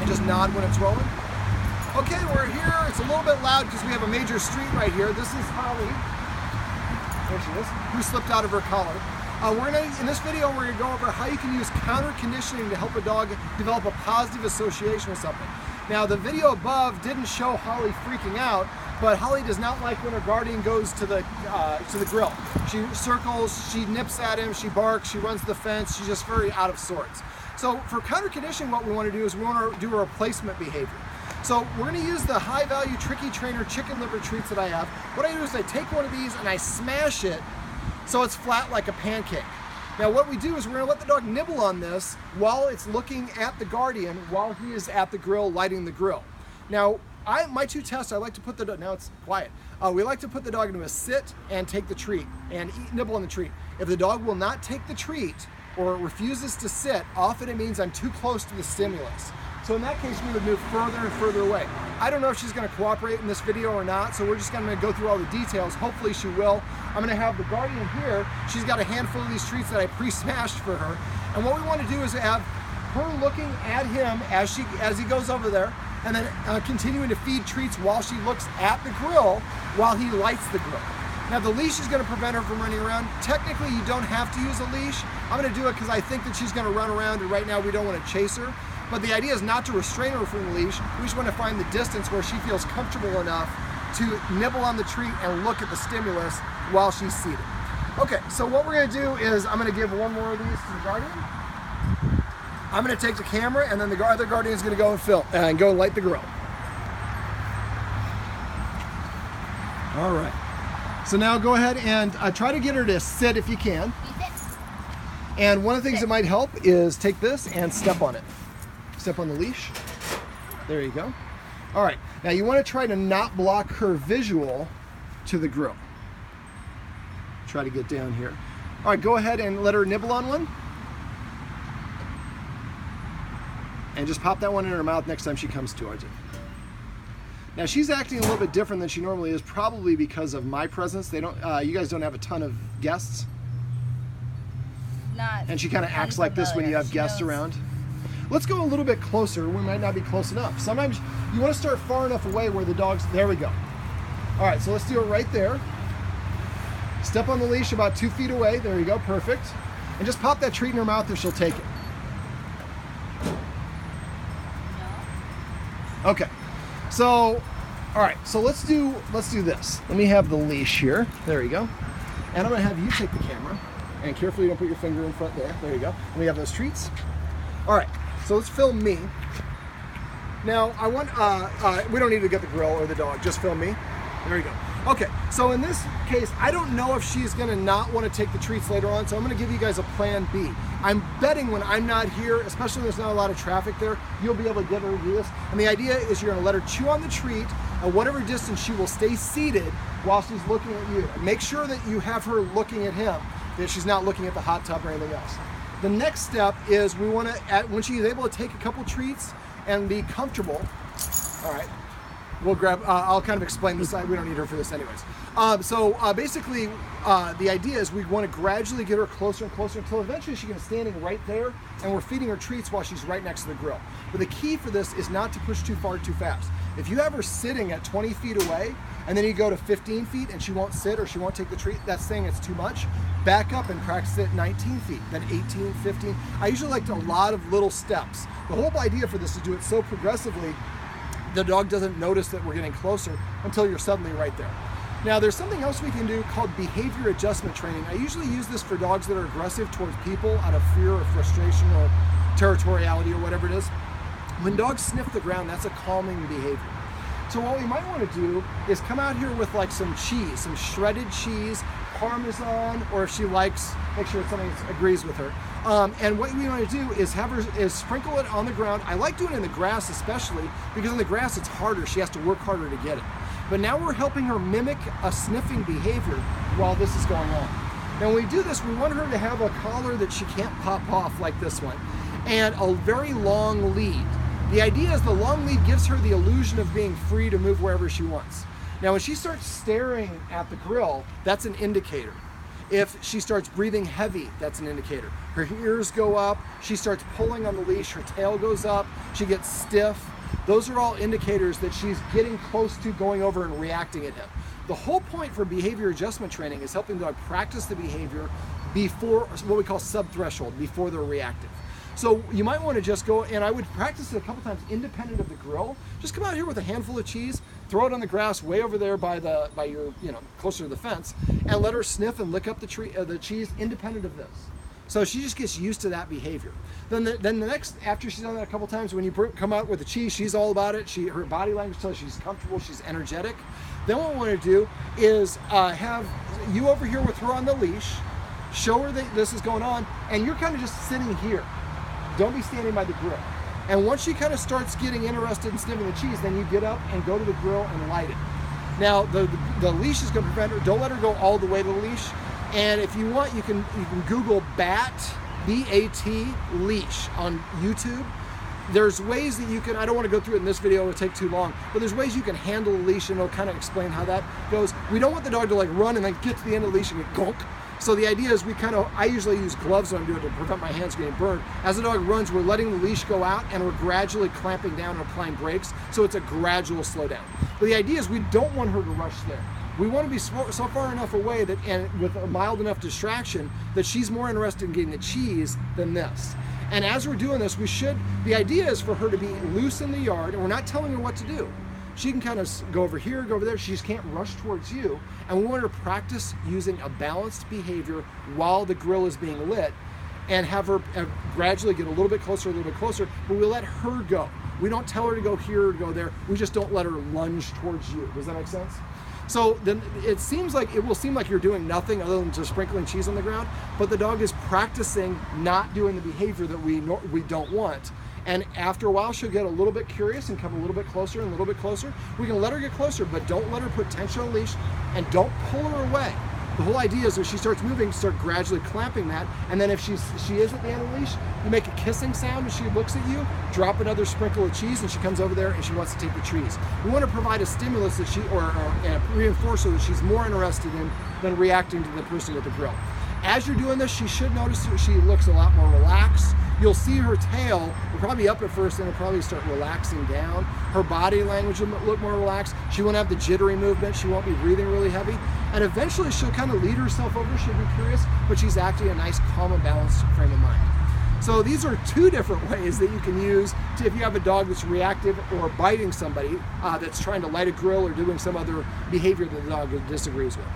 just nod when it's rolling. Okay, we're here. It's a little bit loud because we have a major street right here. This is Holly. There she is, who slipped out of her collar. In this video, we're gonna go over how you can use counter conditioning to help a dog develop a positive association with something. Now, the video above didn't show Holly freaking out, but Holly does not like when her guardian goes to the grill. She circles, she nips at him, she barks, she runs the fence. She's just very out of sorts. So for counter conditioning, what we want to do is we want to do a replacement behavior. So we're going to use the high value Tricky Trainer chicken liver treats that I have. What I do is I take one of these and I smash it so it's flat like a pancake. Now what we do is we're going to let the dog nibble on this while it's looking at the guardian while he is at the grill lighting the grill. Now my two tests, I like to put the dog, now it's quiet. We like to put the dog into a sit and take the treat and nibble on the treat. If the dog will not take the treat or refuses to sit, often it means I'm too close to the stimulus. So in that case, we would move further and further away. I don't know if she's gonna cooperate in this video or not, so we're just gonna go through all the details. Hopefully she will. I'm gonna have the guardian here. She's got a handful of these treats that I pre-smashed for her. And what we wanna do is have her looking at him as he goes over there, and then continuing to feed treats while she looks at the grill while he lights the grill. Now the leash is gonna prevent her from running around. Technically, you don't have to use a leash. I'm gonna do it because I think that she's gonna run around, and right now we don't wanna chase her. But the idea is not to restrain her from the leash. We just want to find the distance where she feels comfortable enough to nibble on the treat and look at the stimulus while she's seated. Okay, so what we're gonna do is I'm gonna give one more of these to the guardian. I'm gonna take the camera, and then the other guardian is gonna go and film and go light the grill. All right. So now go ahead and try to get her to sit if you can. And one of the things that might help is take this and step on it. Step on the leash. There you go. All right, now you want to try to not block her visual to the grill. Try to get down here. All right, go ahead and let her nibble on one. And just pop that one in her mouth next time she comes towards it. Now she's acting a little bit different than she normally is, probably because of my presence. You guys don't have a ton of guests. And she kind of acts like this when you have guests around. Let's go a little bit closer. We might not be close enough. Sometimes you want to start far enough away where the dog's, there we go. All right, so let's do it right there. Step on the leash about 2 feet away. There you go, perfect. And just pop that treat in her mouth and she'll take it. Okay, so, all right, so let's do this. Let me have the leash here. There you go. And I'm gonna have you take the camera. And carefully don't put your finger in front there. There you go. And we have those treats. All right, so let's film me. Now, I want, we don't need to get the grill or the dog, just film me. There you go. Okay, so in this case, I don't know if she's gonna not wanna take the treats later on, so I'm gonna give you guys a plan B. I'm betting when I'm not here, especially when there's not a lot of traffic there, you'll be able to get her to do this. And the idea is you're gonna let her chew on the treat, at whatever distance she will stay seated while she's looking at you. And make sure that you have her looking at him, that she's not looking at the hot tub or anything else. The next step is we want to, when she's able to take a couple treats and be comfortable, all right, we'll grab, I'll kind of explain this, we don't need her for this anyways. Basically, the idea is we want to gradually get her closer and closer until eventually she's going to standing right there and we're feeding her treats while she's right next to the grill. But the key for this is not to push too far too fast. If you have her sitting at 20 feet away and then you go to 15 feet and she won't sit or she won't take the treat, that's saying it's too much. Back up and practice it 19 feet, then 18, 15. I usually like a lot of little steps. The whole idea for this is to do it so progressively the dog doesn't notice that we're getting closer until you're suddenly right there. Now there's something else we can do called behavior adjustment training. I usually use this for dogs that are aggressive towards people out of fear or frustration or territoriality or whatever it is. When dogs sniff the ground, that's a calming behavior. So what we might want to do is come out here with like some cheese, some shredded cheese, Parmesan, or if she likes, make sure it's something that agrees with her. And what we want to do is have her sprinkle it on the ground. I like doing it in the grass especially because in the grass it's harder. She has to work harder to get it. But now we're helping her mimic a sniffing behavior while this is going on. Now when we do this, we want her to have a collar that she can't pop off like this one, and a very long lead. The idea is the long lead gives her the illusion of being free to move wherever she wants. Now when she starts staring at the grill, that's an indicator. If she starts breathing heavy, that's an indicator. Her ears go up, she starts pulling on the leash, her tail goes up, she gets stiff. Those are all indicators that she's getting close to going over and reacting at him. The whole point for behavior adjustment training is helping the dog practice the behavior before what we call sub-threshold, before they're reactive. So you might want to just go, and I would practice it a couple times independent of the grill. Just come out here with a handful of cheese, throw it on the grass way over there by your, closer to the fence, and let her sniff and lick up the cheese independent of this. So she just gets used to that behavior. Then the next, after she's done that a couple times, when you come out with the cheese, she's all about it. Her body language tells she's comfortable, she's energetic. Then what we want to do is have you over here with her on the leash, show her that this is going on, and you're kind of just sitting here. Don't be standing by the grill. And once she kind of starts getting interested in sniffing the cheese, then you get up and go to the grill and light it. Now the leash is going to prevent her. Don't let her go all the way to the leash. And if you want, you can Google BAT, B-A-T, leash on YouTube. There's ways that you can, I don't want to go through it in this video, it would take too long, but there's ways you can handle the leash, and it'll kind of explain how that goes. We don't want the dog to like run and then get to the end of the leash and get gonk. So the idea is I usually use gloves when I'm doing it to prevent my hands getting burned. As the dog runs, we're letting the leash go out and we're gradually clamping down and applying brakes, so it's a gradual slowdown. But the idea is we don't want her to rush there. We want to be so far enough away that, and with a mild enough distraction, that she's more interested in getting the cheese than this. And as we're doing this, the idea is for her to be loose in the yard, and we're not telling her what to do. She can kind of go over here, go over there. She just can't rush towards you. And we want her to practice using a balanced behavior while the grill is being lit, and have her gradually get a little bit closer, but we let her go. We don't tell her to go here or to go there. We just don't let her lunge towards you. Does that make sense? So then it will seem like you're doing nothing other than just sprinkling cheese on the ground, but the dog is practicing not doing the behavior that we don't want. And after a while, she'll get a little bit curious and come a little bit closer and a little bit closer. We can let her get closer, but don't let her put tension on the leash, and don't pull her away. The whole idea is if she starts moving, start gradually clamping that, and then if she is at the end of the leash, you make a kissing sound and she looks at you, drop another sprinkle of cheese, and she comes over there and she wants to take the trees. We want to provide a stimulus that or a reinforcer that she's more interested in than reacting to the person with the grill. As you're doing this, she should notice that she looks a lot more relaxed. You'll see her tail will probably up at first, and it'll probably start relaxing down. Her body language will look more relaxed. She won't have the jittery movement. She won't be breathing really heavy. And eventually she'll kind of lead herself over. She'll be curious, but she's acting in a nice, calm, and balanced frame of mind. So these are two different ways that you can use if you have a dog that's reactive or biting somebody that's trying to light a grill or doing some other behavior that the dog disagrees with.